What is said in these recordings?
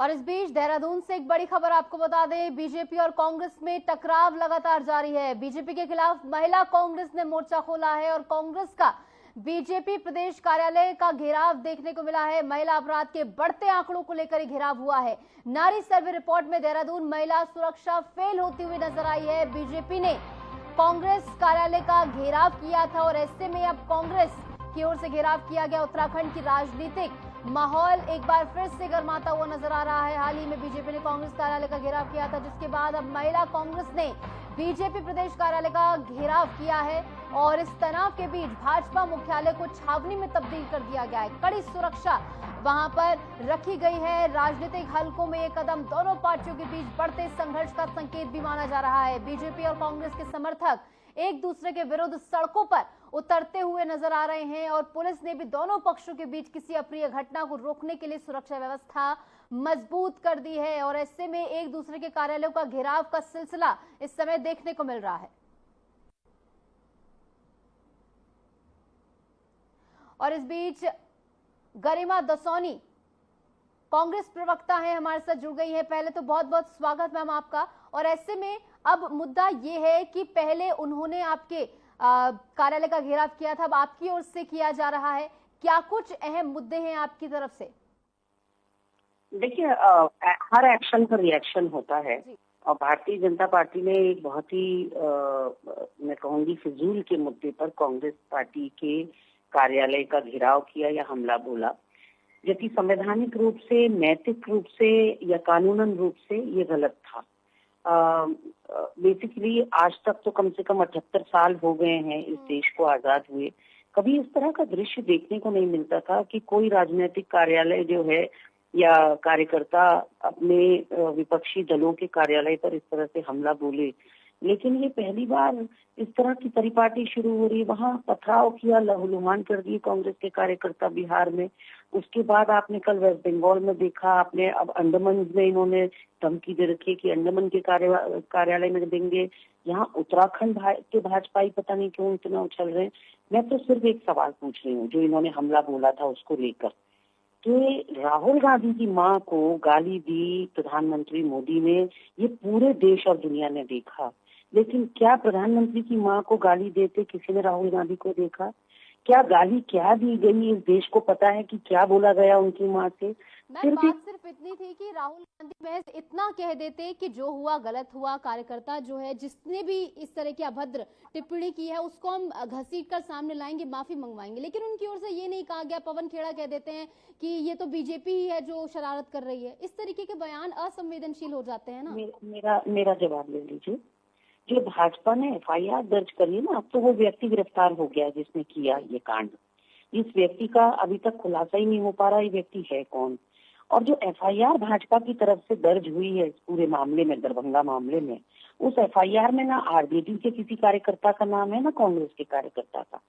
और इस बीच देहरादून से एक बड़ी खबर आपको बता दें, बीजेपी और कांग्रेस में टकराव लगातार जारी है। बीजेपी के खिलाफ महिला कांग्रेस ने मोर्चा खोला है और कांग्रेस का बीजेपी प्रदेश कार्यालय का घेराव देखने को मिला है। महिला अपराध के बढ़ते आंकड़ों को लेकर घेराव हुआ है। नारी सर्वे रिपोर्ट में देहरादून महिला सुरक्षा फेल होती हुई नजर आई है। बीजेपी ने कांग्रेस कार्यालय का घेराव किया था और ऐसे में अब कांग्रेस की ओर से घेराव किया गया। उत्तराखंड की राजनीतिक माहौल एक बार फिर से गर्माता हुआ नजर आ रहा है। हाल ही में बीजेपी ने कांग्रेस कार्यालय का घेराव किया था, जिसके बाद अब महिला कांग्रेस ने बीजेपी प्रदेश कार्यालय का घेराव किया है और इस तनाव के बीच भाजपा मुख्यालय को छावनी में तब्दील कर दिया गया है। कड़ी सुरक्षा वहां पर रखी गई है। राजनीतिक हलकों में एक कदम दोनों पार्टियों के बीच बढ़ते संघर्ष का संकेत भी माना जा रहा है। बीजेपी और कांग्रेस के समर्थक एक दूसरे के विरुद्ध सड़कों पर उतरते हुए नजर आ रहे हैं और पुलिस ने भी दोनों पक्षों के बीच किसी अप्रिय घटना को रोकने के लिए सुरक्षा व्यवस्था मजबूत कर दी है और ऐसे में एक दूसरे के कार्यालयों का घेराव का सिलसिला इस समय देखने को मिल रहा है। और इस बीच गरिमा दसौनी कांग्रेस प्रवक्ता है, हमारे साथ जुड़ गई है। पहले तो बहुत बहुत स्वागत मैम आपका। और ऐसे में अब मुद्दा ये है कि पहले उन्होंने आपके कार्यालय का घेराव किया था, अब आपकी ओर से किया जा रहा है। क्या कुछ अहम मुद्दे हैं आपकी तरफ से? देखिए, हर एक्शन पर रिएक्शन होता है और भारतीय जनता पार्टी ने एक बहुत ही मैं कहूंगी फिजूल के मुद्दे पर कांग्रेस पार्टी के कार्यालय का घेराव किया या हमला बोला, जबकि संवैधानिक रूप से, नैतिक रूप से या कानूनन रूप से ये गलत था। बेसिकली आज तक तो कम से कम 78 साल हो गए हैं इस देश को आजाद हुए। कभी इस तरह का दृश्य देखने को नहीं मिलता था कि कोई राजनीतिक कार्यालय जो है या कार्यकर्ता अपने विपक्षी दलों के कार्यालय पर इस तरह से हमला बोले। लेकिन ये पहली बार इस तरह की परिपाटी शुरू हो रही है। वहाँ पथराव किया, लहूलुहान कर दिए कांग्रेस के कार्यकर्ता बिहार में। उसके बाद आपने कल वेस्ट बंगाल में देखा, आपने अब अंडमान में इन्होंने धमकी दे रखी है कि अंडमान के कार्यालय में देंगे। यहाँ उत्तराखंड के भाजपाई पता नहीं क्यों इतना उछल रहे हैं। मैं तो सिर्फ एक सवाल पूछ रही हूँ, जो इन्होंने हमला बोला था उसको लेकर, कि राहुल गांधी की मां को गाली दी प्रधानमंत्री मोदी ने, ये पूरे देश और दुनिया ने देखा। लेकिन क्या प्रधानमंत्री की मां को गाली देते किसी ने राहुल गांधी को देखा? क्या गाली क्या दी गई, इस देश को पता है कि क्या बोला गया उनकी मां से? बात सिर्फ इतनी थी कि राहुल गांधी महज इतना कह देते कि जो हुआ गलत हुआ, कार्यकर्ता जो है जिसने भी इस तरह की अभद्र टिप्पणी की है उसको हम घसीट कर सामने लाएंगे, माफी मंगवाएंगे। लेकिन उनकी ओर से ये नहीं कहा गया। पवन खेड़ा कह देते हैं कि ये तो बीजेपी ही है जो शरारत कर रही है। इस तरीके के बयान असंवेदनशील हो जाते हैं ना। मेरा जवाब ले लीजिए। जो भाजपा ने FIR दर्ज करी है ना, अब तो वो व्यक्ति गिरफ्तार हो गया जिसने किया ये कांड। इस व्यक्ति का अभी तक खुलासा ही नहीं हो पा रहा ये व्यक्ति है कौन। और जो FIR भाजपा की तरफ से दर्ज हुई है इस पूरे मामले में, दरभंगा मामले में, उस FIR में ना RJD के किसी कार्यकर्ता का नाम है ना कांग्रेस के कार्यकर्ता का।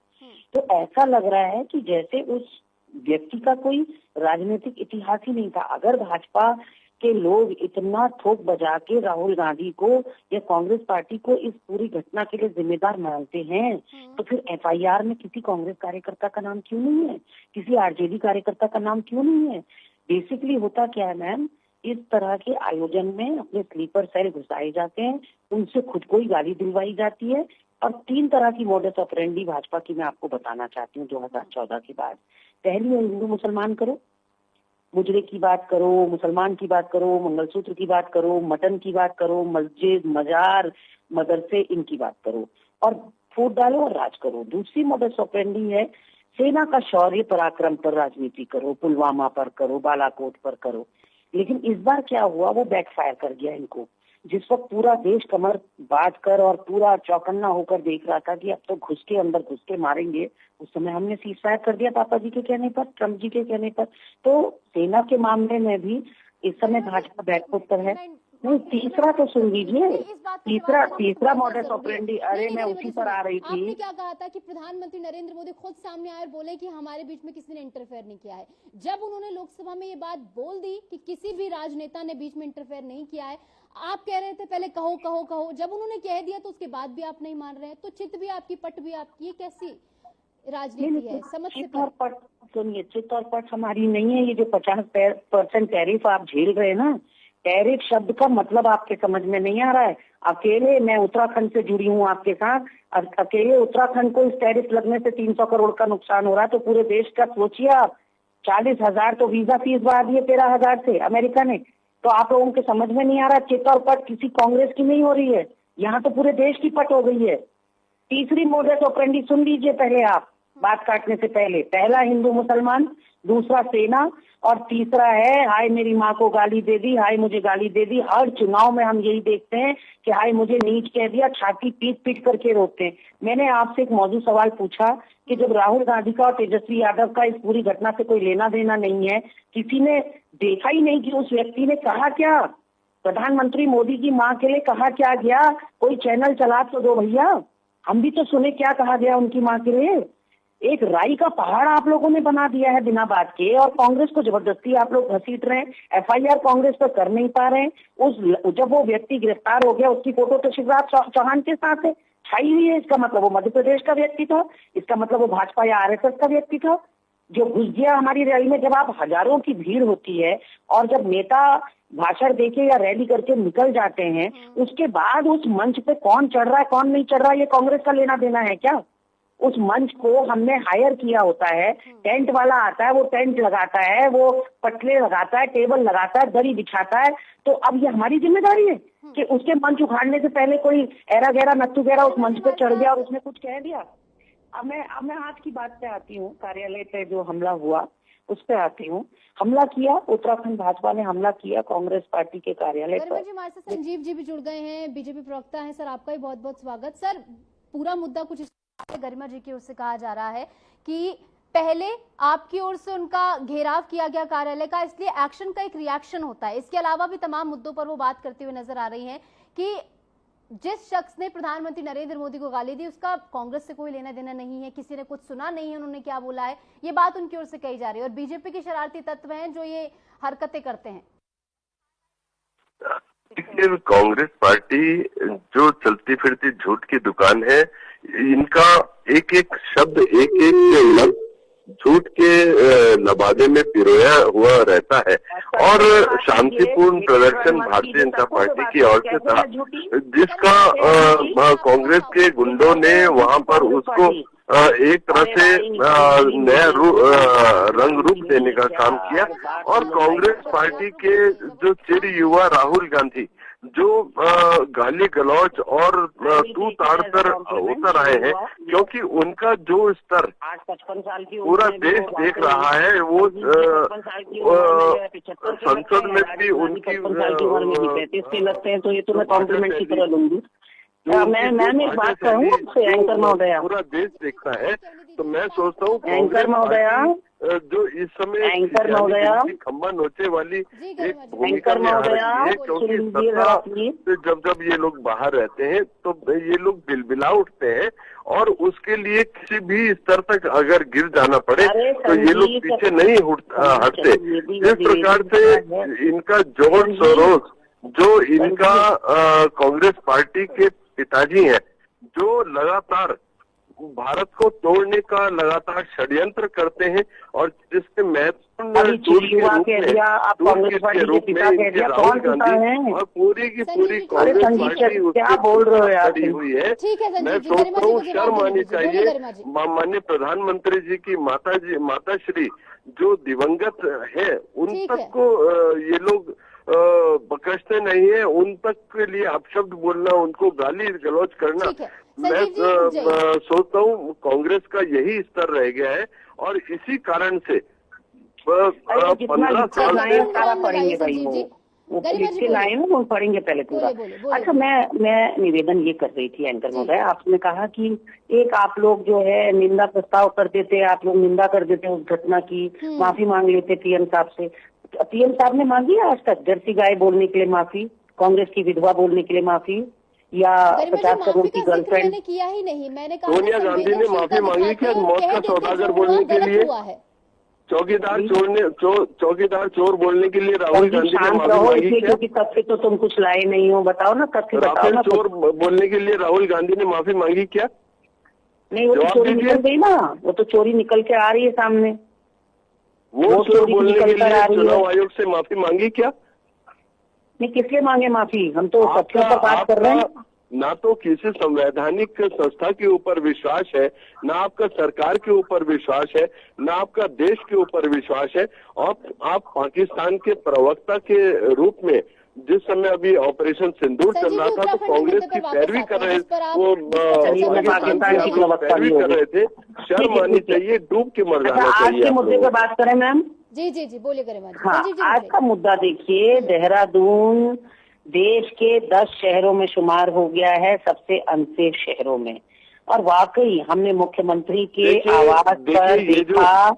तो ऐसा लग रहा है कि जैसे उस व्यक्ति का कोई राजनीतिक इतिहास ही नहीं था। अगर भाजपा के लोग इतना ठोक बजा के राहुल गांधी को या कांग्रेस पार्टी को इस पूरी घटना के लिए जिम्मेदार मानते हैं, तो फिर FIR में किसी कांग्रेस कार्यकर्ता का नाम क्यों नहीं है, किसी RJD कार्यकर्ता का नाम क्यों नहीं है? बेसिकली होता क्या है मैम, इस तरह के आयोजन में अपने स्लीपर सेल घुसाए जाते हैं, उनसे खुद को ही गाली दिलवाई जाती है। और 3 तरह की मॉडस ऑपरेंडी भाजपा की मैं आपको बताना चाहती हूँ 2014 के बाद। पहली है हिंदू मुसलमान करो, मुजरे की बात करो, मुसलमान की बात करो, मंगलसूत्र की बात करो, मटन की बात करो, मस्जिद, मजार, मदरसे, इनकी बात करो और फूट डालो और राज करो। दूसरी मॉडस ऑपरेंडी है सेना का शौर्य पराक्रम पर राजनीति करो, पुलवामा पर करो, बालाकोट पर करो। लेकिन इस बार क्या हुआ, वो बैकफायर कर गया इनको। जिस वक्त पूरा देश कमर बांध कर और पूरा चौकन्ना होकर देख रहा था कि अब तो घुस के मारेंगे, उस समय हमने सीज फायर कर दिया पापा जी के कहने पर, ट्रम्प जी के कहने पर। तो सेना के मामले में भी इस समय भाजपा बैकफुट पर है। नहीं, तीसरा तो सुन लीजिए, तीसरा मॉडस ऑपरेंडी, अरे मैं उसी पर आ रही थी। आपने क्या कहा था कि प्रधानमंत्री नरेंद्र मोदी खुद सामने आए और बोले कि हमारे बीच में किसी ने इंटरफेयर नहीं किया है। जब उन्होंने लोकसभा में ये बात बोल दी कि किसी भी राजनेता ने बीच में इंटरफेयर नहीं किया है, आप कह रहे थे पहले कहो कहो कहो। जब उन्होंने कह दिया तो उसके बाद भी आप नहीं मान रहे हैं, तो चित भी आपकी, पट भी आपकी, ये कैसी राजनीति है, समझ से चित और पट सुनिए, चित और पट हमारी नहीं है। ये जो 50% टैरिफ आप झेल रहे हैं ना, टैरिफ शब्द का मतलब आपके समझ में नहीं आ रहा है। अकेले मैं उत्तराखंड से जुड़ी हूँ आपके साथ, अकेले उत्तराखंड को इस टैरिफ लगने से 300 करोड़ का नुकसान हो रहा है, तो पूरे देश का सोचिए आप। 40,000 तो वीजा फीस बढ़ा दिए 13,000 से अमेरिका ने। तो आप लोगों के समझ में नहीं आ रहा, चित और पट किसी कांग्रेस की नहीं हो रही है, यहाँ तो पूरे देश की पट हो गई है। तीसरी मोडस ऑपरेंडी सुन लीजिए पहले आप, बात काटने से पहले। पहला हिंदू मुसलमान, दूसरा सेना, और तीसरा है हाय मेरी माँ को गाली दे दी, हाय मुझे गाली दे दी। हर चुनाव में हम यही देखते हैं कि हाय मुझे नीच कह दिया, छाती पीट पीट करके रोकते हैं। मैंने आपसे एक मौजूद सवाल पूछा कि जब राहुल गांधी का और तेजस्वी यादव का इस पूरी घटना से कोई लेना देना नहीं है, किसी ने देखा ही नहीं कि उस व्यक्ति ने कहा क्या, प्रधानमंत्री मोदी की माँ के लिए कहा क्या गया, कोई चैनल चला तो दो भैया, हम भी तो सुने क्या कहा गया उनकी माँ के लिए। एक राई का पहाड़ आप लोगों ने बना दिया है बिना बात के, और कांग्रेस को जबरदस्ती आप लोग घसीट रहे हैं। एफआईआर कांग्रेस पर कर नहीं पा रहे हैं। जब वो व्यक्ति गिरफ्तार हो गया, उसकी फोटो तो शिवराज चौहान के साथ है, छाई हुई है। इसका मतलब वो मध्य प्रदेश का व्यक्ति था, इसका मतलब वो भाजपा या आरएसएस का व्यक्ति था जो घुस गया हमारी रैली में। जब आप हजारों की भीड़ होती है और जब नेता भाषण देके या रैली करके निकल जाते हैं, उसके बाद उस मंच पे कौन चढ़ रहा है कौन नहीं चढ़ रहा है, ये कांग्रेस का लेना देना है क्या? उस मंच को हमने हायर किया होता है, टेंट वाला आता है, वो टेंट लगाता है, वो पटले लगाता है, टेबल लगाता है, दरी बिछाता है। तो अब ये हमारी जिम्मेदारी है कि उसके मंच उखाड़ने से पहले कोई एरा गैरा नत्थू गैरा उस मंच पे चढ़ गया और उसने कुछ कह दिया। अब मैं आज की बात पे आती हूँ, कार्यालय पे जो हमला हुआ उस पे आती हूँ। हमला किया, उत्तराखंड भाजपा ने हमला किया कांग्रेस पार्टी के कार्यालय पर। हमारे साथ संजीव जी भी जुड़ गए हैं, बीजेपी प्रवक्ता हैं। सर आपका भी बहुत बहुत स्वागत। सर पूरा मुद्दा कुछ गरिमा जी की ओर से कहा जा रहा है कि पहले आपकी ओर से उनका घेराव किया गया कार्यालय का, इसलिए एक्शन का एक रिएक्शन होता है। इसके अलावा भी तमाम मुद्दों पर वो बात करते हुए नजर आ रही हैं कि जिस शख्स ने प्रधानमंत्री नरेंद्र मोदी को गाली दी उसका कांग्रेस से कोई लेना देना नहीं है, किसी ने कुछ सुना नहीं है उन्होंने क्या बोला है, ये बात उनकी ओर से कही जा रही है। और बीजेपी के शरारती तत्व हैं जो ये हरकतें करते हैं। कांग्रेस पार्टी जो चलती फिरती झूठ की दुकान है, इनका एक एक शब्द एक एक झूठ के लबादे में पिरोया हुआ रहता है। और शांतिपूर्ण प्रदर्शन भारतीय जनता पार्टी की ओर से था, जिसका कांग्रेस के गुंडों ने वहां पर उसको एक तरह से नया रंग रूप देने का काम किया। और कांग्रेस पार्टी के जो चिर युवा राहुल गांधी जो गाली गलौज और तू ताड़ कर उतर आए हैं, क्योंकि उनका जो स्तर 55 साल की पूरा देश देख रहा है, वो संसद में भी उनकी 35 के लगते हैं, तो ये तो मैं कॉम्प्लीमेंट की तरह लूंगी। मैं एक बात कहूँ एंकर महोदया, पूरा देश देखता है। तो मैं सोचता हूँ एंकर महोदया जो इस समय एंकर महोदया खम्बा नोचे वाली एक एंकर महोदया, क्योंकि जब ये लोग बाहर रहते हैं तो ये लोग बिलबिला उठते हैं, और उसके लिए किसी भी स्तर तक अगर गिर जाना पड़े तो ये लोग पीछे नहीं हटते। इस प्रकार से इनका जोर शोरोस, जो इनका कांग्रेस पार्टी के पिताजी हैं, जो लगातार भारत को तोड़ने का लगातार षड्यंत्र करते हैं, और जिसके महत्वपूर्ण के रूप में राहुल गांधी और पूरी की पूरी कांग्रेस पार्टी उसके खड़ी हुई है। मैं सोचता हूँ शर्म आनी चाहिए माननीय प्रधानमंत्री जी की माताश्री जो दिवंगत है, उन तक को ये लोग बकसते नहीं है, उन तक के लिए अपशब्द बोलना, उनको गाली गलौज करना, मैं सोचता हूँ कांग्रेस का यही स्तर रह गया है। और इसी कारण से 15 साल पढ़ेंगे भाई, वो जिसके लाए हैं वो पढ़ेंगे पहले पूरा। अच्छा, मैं निवेदन ये कर रही थी एंकर महोदय, आपने कहा कि एक आप लोग जो है निंदा प्रस्ताव कर देते, आप लोग निंदा कर देते उस घटना की, माफी मांग लेते पीएम साहब से। पीएम साहब ने मांगी आज तक जर्सी गाय बोलने के लिए माफी, कांग्रेस की विधवा बोलने के लिए माफी, या 50 करोड़ की गर्लफ्रेंड किया ही नहीं। मैंने कहा सोनिया गांधी ने माफी मांगी कि मौत का सौदागर बोलने के लिए, चौकीदार चोर बोलने के लिए राहुल गांधी ने माफी मांगी, क्योंकि तथ्य तो तुम कुछ लाए नहीं हो, बताओ ना तथ्य बताओ ना। चोर बोलने के लिए राहुल गांधी ने माफी मांगी क्या? नहीं, वो तो चोरी निकल गई ना, वो तो चोरी निकल के आ रही है सामने। वो चोरी बोलने के लिए चुनाव आयोग से माफी मांगी क्या? नहीं, किसके मांगे माफी? हम तो सत्यों पर बात कर रहे हैं। ना तो किसी संवैधानिक संस्था के ऊपर विश्वास है, ना आपका सरकार के ऊपर विश्वास है, ना आपका देश के ऊपर विश्वास है। और आप पाकिस्तान के प्रवक्ता के रूप में जिस समय अभी ऑपरेशन सिंदूर चल रहा था तो कांग्रेस की पैरवी कर रहे थे, वो पाकिस्तान की पैरवी कर रहे थे। शर्म आनी चाहिए, डूब के मर जाना चाहिए। आज के मुद्दे पर बात करें मैम। जी बोलिए गरिमा जी। हाँ, आज का मुद्दा देखिए, देहरादून देश के 10 शहरों में शुमार हो गया है सबसे अनसेफ शहरों में। और वाकई हमने मुख्यमंत्री के आवास पर देखा,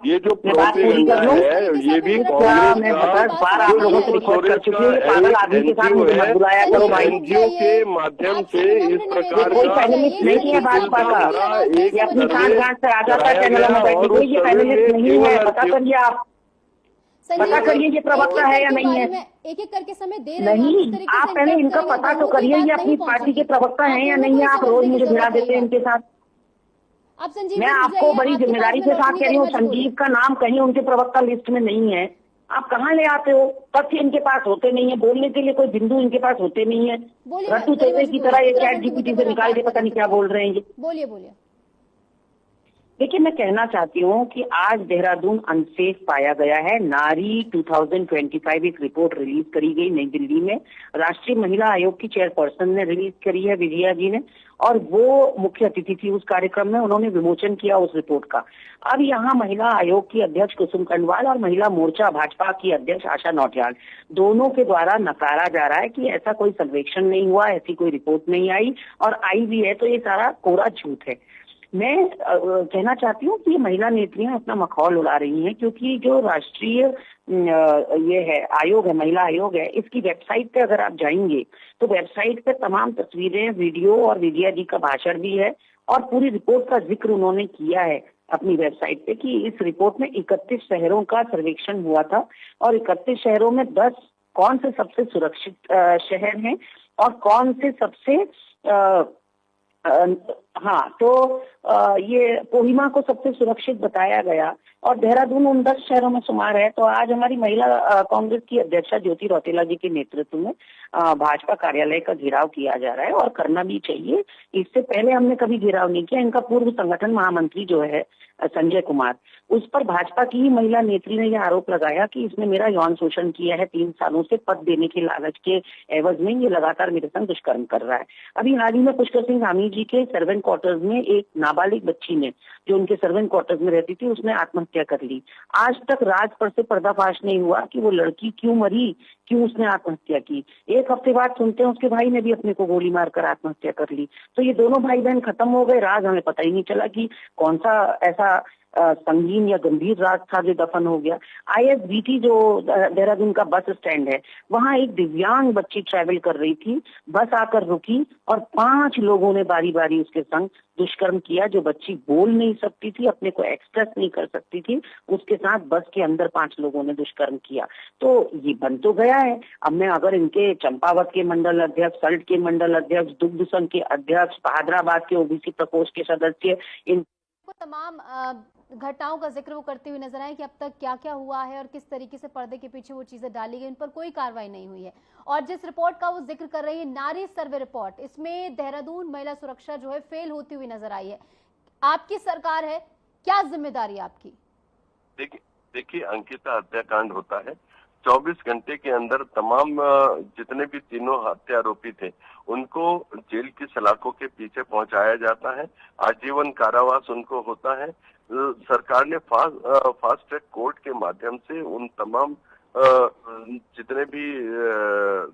ये जो बात पूरी कर लूं, ये भी मैं 50 बार आप लोगों से रिकॉर्ड कर चुकी हूँ। पागल आदमी के साथ मुझे मत बुलाया करो भाई। एनजीओ के माध्यम से इस प्रकार कोई पैनलिस्ट नहीं है भाजपा का, ये अपनी सांठ से आ जाता है चैनलों में बैठी हुई, ये पैनलिस्ट नहीं है। पता करिए, आप पता करिए ये प्रवक्ता है या नहीं है। एक एक करके समय दे रहे हैं नहीं, आप पहले इनका पता तो करिए, ये अपनी पार्टी के प्रवक्ता हैं या नहीं है। आप रोज मुझे भिड़ा देते हैं इनके साथ। मैं आपको बड़ी जिम्मेदारी के साथ कह रही हूँ, संजीव का नाम कहीं उनके प्रवक्ता लिस्ट में नहीं है। आप कहाँ ले आते हो? तथ्य इनके पास होते नहीं है, बोलने के लिए कोई बिंदु इनके पास होते नहीं है। रट्टू तोते की तरह ये चैट जीपीटी से निकाल के पता नहीं क्या बोल रहे हैं ये। बोलिए। देखिए, मैं कहना चाहती हूँ कि आज देहरादून अनसेफ पाया गया है। नारी 2025 एक रिपोर्ट रिलीज करी गई नई दिल्ली में, राष्ट्रीय महिला आयोग की चेयरपर्सन ने रिलीज करी है, विजया जी ने, और वो मुख्य अतिथि थी उस कार्यक्रम में। उन्होंने विमोचन किया उस रिपोर्ट का। अब यहाँ महिला आयोग की अध्यक्ष कुसुम कंडवाल और महिला मोर्चा भाजपा की अध्यक्ष आशा नौटियाल, दोनों के द्वारा नकारा जा रहा है कि ऐसा कोई सर्वेक्षण नहीं हुआ, ऐसी कोई रिपोर्ट नहीं आई, और आई भी है तो ये सारा कोरा झूठ है। मैं कहना चाहती हूँ कि ये महिला नेत्रियां अपना मखौल उड़ा रही हैं, क्योंकि जो राष्ट्रीय ये है आयोग है, महिला आयोग है, इसकी वेबसाइट पे अगर आप जाएंगे तो वेबसाइट पे तमाम तस्वीरें, वीडियो और विजया जी का भाषण भी है, और पूरी रिपोर्ट का जिक्र उन्होंने किया है अपनी वेबसाइट पे कि इस रिपोर्ट में 31 शहरों का सर्वेक्षण हुआ था, और 31 शहरों में 10 कौन से सबसे सुरक्षित शहर हैं और कौन से सबसे ये कोहिमा को सबसे सुरक्षित बताया गया, और देहरादून उन 10 शहरों में शुमार है। तो आज हमारी महिला कांग्रेस की अध्यक्षा ज्योति रौतेला जी के नेतृत्व में भाजपा कार्यालय का घेराव किया जा रहा है, और करना भी चाहिए। इससे पहले हमने कभी घेराव नहीं किया। इनका पूर्व संगठन महामंत्री जो है संजय कुमार, उस पर भाजपा की ही महिला नेत्री ने यह आरोप लगाया कि इसने मेरा यौन शोषण किया है, 3 सालों से पद देने के लालच के एवज में ये लगातार मेरे संग दुष्कर्म कर रहा है। अभी हाल ही में पुष्कर सिंह धामी जी के सर्वेंट क्वार्टर्स में एक नाबालिग बच्ची ने, जो उनके सर्वेंट क्वार्टर्स में रहती थी, उसने आत्महत्या कर ली। आज तक राज पर से पर्दाफाश नहीं हुआ कि वो लड़की क्यों मरी, क्यों उसने आत्महत्या की। एक हफ्ते बाद सुनते हैं उसके भाई ने भी अपने को गोली मारकर आत्महत्या कर ली। तो ये दोनों भाई बहन खत्म हो गए, राज हमें पता ही नहीं चला कि कौन सा ऐसा संगीन या गंभीर राज था जो दफन हो गया। ISBT जो देहरादून का बस स्टैंड है, वहां एक दिव्यांग बच्ची ट्रैवल कर रही थी, बस आकर रुकी और 5 लोगों ने बारी बारी उसके संग दुष्कर्म किया। जो बच्ची बोल नहीं सकती थी, अपने को एक्सप्रेस नहीं कर सकती थी, उसके साथ बस के अंदर 5 लोगों ने दुष्कर्म किया। तो ये बन तो गया है। अब मैं अगर इनके चंपावत के मंडल अध्यक्ष, सल्ट के मंडल अध्यक्ष, दुग्ध संघ के अध्यक्ष, हैदराबाद के OBC प्रकोष्ठ के सदस्य, इन तमाम घटनाओं का जिक्र वो करते हुए नजर आए कि अब तक क्या क्या हुआ है और किस तरीके से पर्दे के पीछे वो चीजें डाली गई, उन पर कोई कार्रवाई नहीं हुई है। और जिस रिपोर्ट का वो जिक्र कर रही है, नारी सर्वे रिपोर्ट, इसमें देहरादून महिला सुरक्षा जो है फेल होती हुई नजर आई है। आपकी सरकार है, क्या जिम्मेदारी आपकी? देखिए अंकिता, हत्याकांड होता है, 24 घंटे के अंदर तमाम जितने भी तीनों हत्या आरोपी थे उनको जेल की सलाखों के पीछे पहुंचाया जाता है, आजीवन कारावास उनको होता है। सरकार ने फास्ट ट्रैक कोर्ट के माध्यम से उन तमाम जितने भी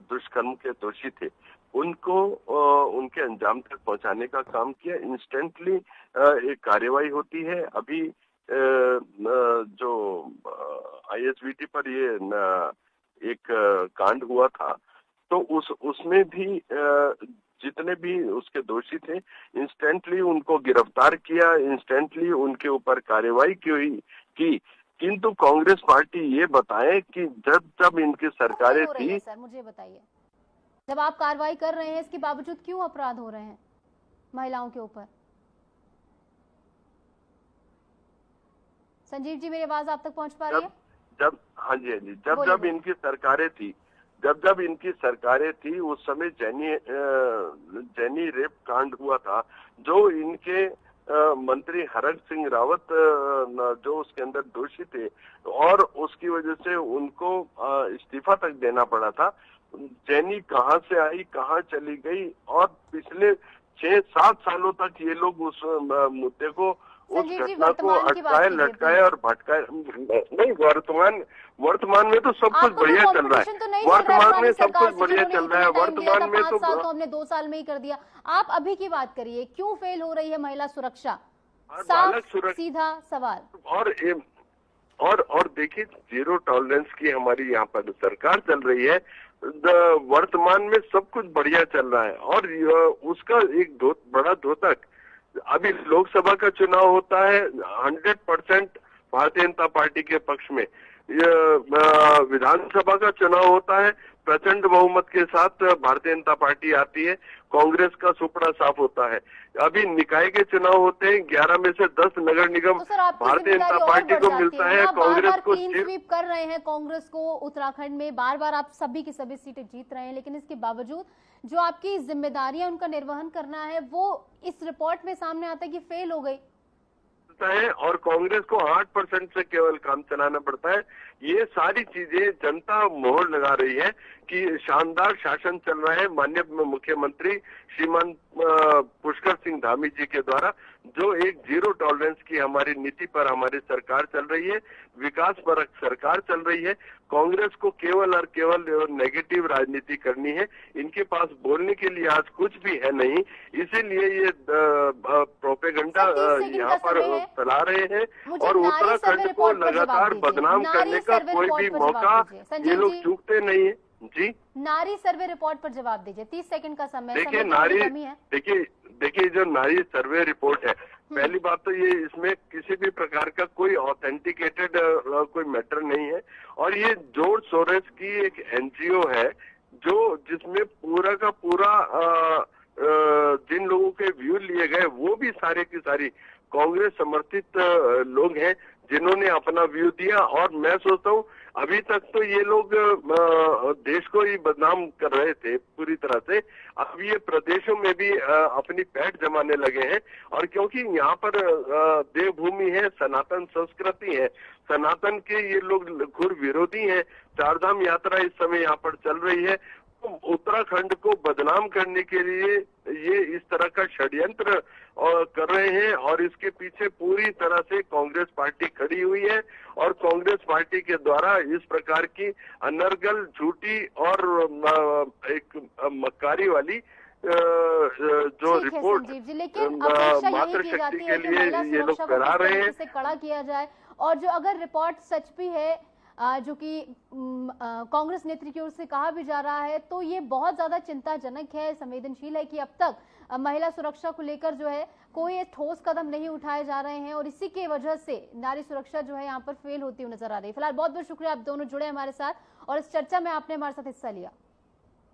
दुष्कर्म के दोषी थे उनको उनके अंजाम तक पहुंचाने का काम किया। इंस्टेंटली एक कार्रवाई होती है। अभी जो ISBT पर ये एक कांड हुआ था, तो उसमें भी जितने भी उसके दोषी थे इंस्टेंटली उनको गिरफ्तार किया, इंस्टेंटली उनके ऊपर कार्रवाई की। किंतु कांग्रेस पार्टी ये बताए कि जब इनकी सरकारें थी, सर मुझे बताइए, जब आप कार्रवाई कर रहे हैं इसके बावजूद क्यों अपराध हो रहे हैं महिलाओं के ऊपर? संजीव जी, मेरी आवाज आप तक पहुंच पा रही है? जब हाँ जी जब इनकी सरकारें थी उस समय जैनी रेप कांड हुआ था, जो इनके मंत्री हरक सिंह रावत जो उसके अंदर दोषी थे और उसकी वजह से उनको इस्तीफा तक देना पड़ा था। जैनी कहां से आई, कहां चली गई, और पिछले 6-7 सालों तक ये लोग उस मुद्दे को, उस घटना को अटकाए, लटकाए और भटकाए नहीं। वर्तमान में तो सब कुछ बढ़िया चल रहा है। वर्तमान में सब कुछ बढ़िया चल रहा है। वर्तमान में तो 5 साल तो हमने 2 साल में ही कर दिया। आप अभी की बात करिए, क्यों फेल हो रही है महिला सुरक्षा? साफ सीधा सवाल। और देखिए, जीरो टॉलरेंस की हमारी यहाँ पर सरकार चल रही है। वर्तमान में सब कुछ बढ़िया चल रहा है और उसका एक बड़ा द्योतक, अभी लोकसभा का चुनाव होता है 100% भारतीय जनता पार्टी के पक्ष में, विधानसभा का चुनाव होता है प्रचंड बहुमत के साथ भारतीय जनता पार्टी आती है, कांग्रेस का सुपड़ा साफ होता है। अभी निकाय के चुनाव होते हैं, 11 में से 10 नगर निगम भारतीय जनता पार्टी को मिलता है, कांग्रेस को स्वीप कर रहे हैं। कांग्रेस को उत्तराखंड में बार बार आप सभी की सभी सीटें जीत रहे हैं, लेकिन इसके बावजूद जो आपकी जिम्मेदारियां उनका निर्वहन करना है वो इस रिपोर्ट में सामने आता है कि फेल हो गई है और कांग्रेस को 8% से केवल काम चलाना पड़ता है। ये सारी चीजें जनता मोहर लगा रही है कि शानदार शासन चल रहा है माननीय मुख्यमंत्री श्रीमान पुष्कर सिंह धामी जी के द्वारा, जो एक जीरो टॉलरेंस की हमारी नीति पर हमारी सरकार चल रही है, विकास पर सरकार चल रही है। कांग्रेस को केवल और केवल नेगेटिव राजनीति करनी है, इनके पास बोलने के लिए आज कुछ भी है नहीं, इसीलिए ये प्रोपेगेंडा यहाँ पर फैला रहे हैं और उत्तराखंड को लगातार बदनाम करने का कोई भी मौका ये लोग चूकते नहीं है। जी, नारी सर्वे रिपोर्ट पर जवाब दीजिए, 30 सेकंड का समय। देखिए जो नारी सर्वे रिपोर्ट है, पहली बात तो ये इसमें किसी भी प्रकार का कोई ऑथेंटिकेटेड कोई मैटर नहीं है और ये जॉर्ज सोरोस की एक एनजीओ है जो जिसमें पूरा का पूरा जिन लोगों के व्यू लिए गए वो भी सारे की सारी कांग्रेस समर्थित लोग हैं जिन्होंने अपना व्यू दिया। और मैं सोचता हूँ अभी तक तो ये लोग देश को ही बदनाम कर रहे थे पूरी तरह से, अब ये प्रदेशों में भी अपनी पैठ जमाने लगे हैं। और क्योंकि यहाँ पर देवभूमि है, सनातन संस्कृति है, सनातन के ये लोग घोर विरोधी हैं। 4 धाम यात्रा इस समय यहाँ पर चल रही है, उत्तराखंड को बदनाम करने के लिए ये इस तरह का षड्यंत्र कर रहे हैं और इसके पीछे पूरी तरह से कांग्रेस पार्टी खड़ी हुई है और कांग्रेस पार्टी के द्वारा इस प्रकार की अनर्गल, झूठी और एक मक्कारी वाली जो रिपोर्ट मातृशक्ति के लिए ये लोग करा रहे हैं, कड़ा किया जाए। और जो अगर रिपोर्ट सच भी है जो कि कांग्रेस नेतृत्व की ओर से कहा भी जा रहा है, तो ये बहुत ज्यादा चिंताजनक है, संवेदनशील है कि अब तक महिला सुरक्षा को लेकर जो है कोई ठोस कदम नहीं उठाए जा रहे हैं और इसी की वजह से नारी सुरक्षा जो है यहाँ पर फेल होती हुई नजर आ रही है। फिलहाल बहुत बहुत शुक्रिया, आप दोनों जुड़े हमारे साथ और इस चर्चा में आपने हमारे साथ हिस्सा लिया।